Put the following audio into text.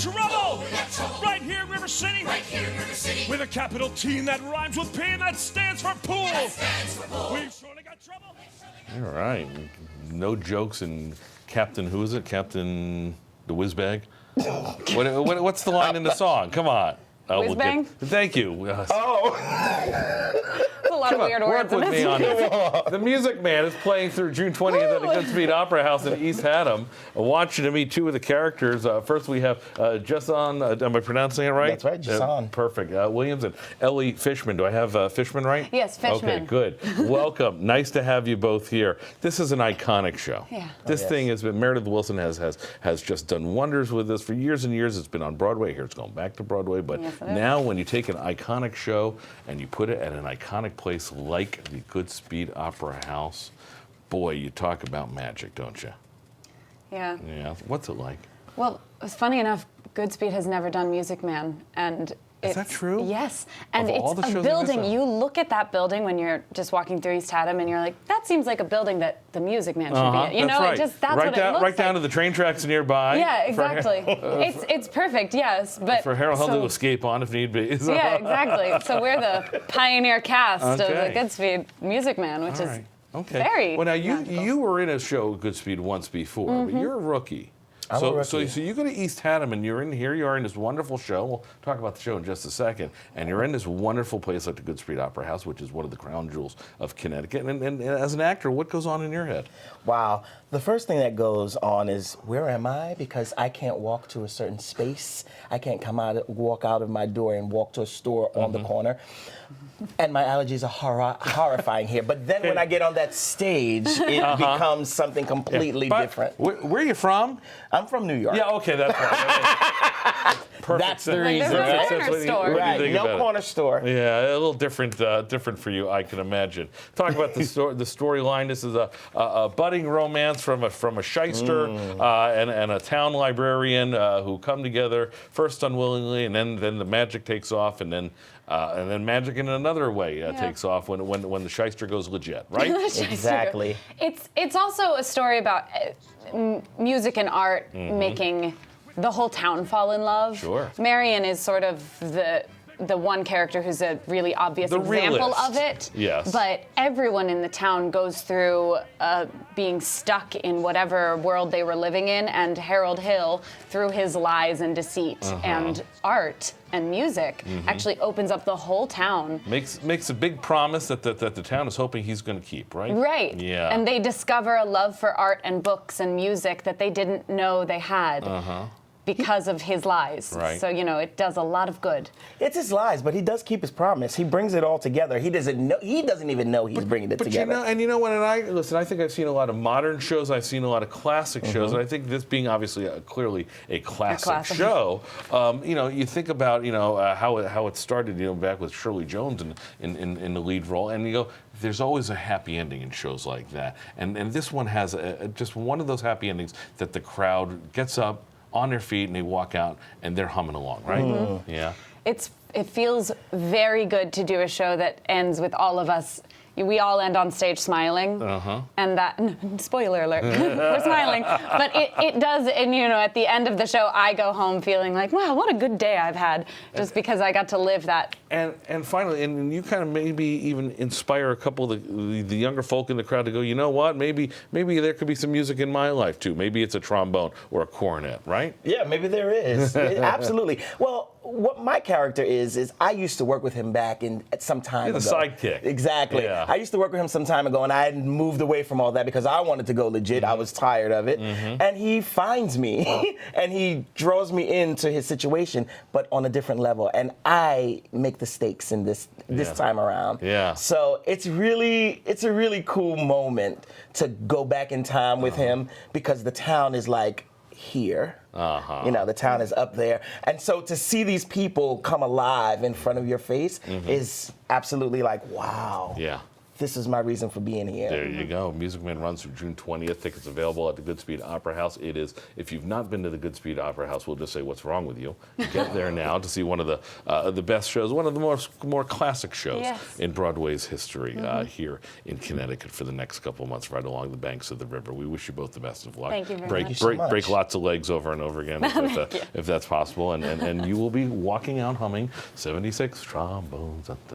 trouble. Right here in River City. With a capital T that rhymes with P and that stands for pool. We've surely got trouble. All right. No jokes in Captain, who is it? Captain the Whizbag? What's the line in the song? Come on. Whizbang? Thank you. A lot of weird words. Work with me on this. The Music Man is playing through June 20th at the Goodspeed Opera House in East Haddam. I want you to meet two of the characters. First, we have Juson. Am I pronouncing it right? That's right, Juson. Perfect. Williams and ELLIE FISHMAN. Do I have FISHMAN right? Yes, FISHMAN. Okay, good. Welcome. Nice to have you both here. This is an iconic show. Yeah. This thing has been. Meredith Willson has just done wonders with this for years and years. It's been on Broadway. Here it's going back to Broadway. But now, when you take an iconic show and you put it at an iconic place like the Goodspeed Opera House, boy, you talk about magic, don't you? Yeah. Yeah. What's it like? Well, it's funny enough, Goodspeed has never done Music Man, and is that true? Yes, and of all it's the a building. You look at that building when you're just walking through East Haddam, and you're like, that seems like a building that the Music Man should be in. You know, right. that's right what down, it looks right down to the train tracks nearby. Yeah, exactly. It's perfect. Yes, but for Harold Hull to escape on if need be. Yeah, exactly. So we're the pioneer cast of the Goodspeed Music Man, which is very. Well, now you were in a show Goodspeed once before, but you're a rookie. So you go to East Haddam and you're in here. You are in this wonderful show. We'll talk about the show in just a second. And you're in this wonderful place like the Goodspeed Opera House, which is one of the crown jewels of Connecticut. And as an actor, what goes on in your head? Wow. The first thing that goes on is, where am I? Because I can't walk to a certain space. I can't walk out of my door and walk to a store on the corner. And my allergies are horrifying here. But then when I get on that stage, it becomes something completely different. Where are you from? I'm from New York. Yeah, okay, that's right. Perfect. That's the reason. There's no corner store. Right, no corner store. Yeah, a little different for you, I can imagine. Talk about the storyline. This is a budding romance from a shyster and a town librarian who come together first unwillingly, and then the magic takes off, and then magic in another way takes off when the shyster goes legit, right? Exactly. It's also a story about music and art making the whole town fall in love. Sure. Marian is sort of the one character who's a really obvious example of it. Yes. But everyone in the town goes through being stuck in whatever world they were living in, and Harold Hill, through his lies and deceit and art and music, actually opens up the whole town. Makes a big promise that the town is hoping he's going to keep, right? Right. Yeah. And they discover a love for art and books and music that they didn't know they had. Because of his lies. Right. So, it does a lot of good. It's his lies, but he does keep his promise. He brings it all together. He doesn't even know he's bringing it together. I think I've seen a lot of modern shows. I've seen a lot of classic shows, and I think this being obviously clearly a classic show, you think about, how it started, back with Shirley Jones in the lead role, and you go, there's always a happy ending in shows like that. And this one has just one of those happy endings that the crowd gets up on their feet and they walk out and they're humming along, right? Yeah. It feels very good to do a show that ends with all of us. We all end on stage smiling, and that, spoiler alert, we're smiling. But it does, and at the end of the show, I go home feeling like, wow, what a good day I've had, just because I got to live that. And finally, and you kind of maybe even inspire a couple of the younger folk in the crowd to go, you know what, maybe there could be some music in my life too. Maybe it's a trombone or a cornet, right? Yeah, maybe there is. Absolutely. Well, what my character is I used to work with him back at some time ago. He's a sidekick. Exactly. Yeah. I used to work with him some time ago, and I had moved away from all that because I wanted to go legit. I was tired of it. And he finds me, and he draws me into his situation, but on a different level. And I make the stakes in this time around. Yeah. So it's a really cool moment to go back in time with him, because the town is like here. The town is up there. And so to see these people come alive in front of your face is absolutely like, wow. Yeah. this is my reason for being here. There you go. Music Man runs through June 20th. Tickets available at the Goodspeed Opera House. It is, if you've not been to the Goodspeed Opera House, we'll just say, what's wrong with you? Get there now to see one of the best shows, one of the more classic shows in Broadway's history here in Connecticut for the next couple of months, right along the banks of the river. We wish you both the best of luck. Thank you very much. Thank you so much. Break lots of legs over and over again if that's possible, and you will be walking out humming 76 trombones at the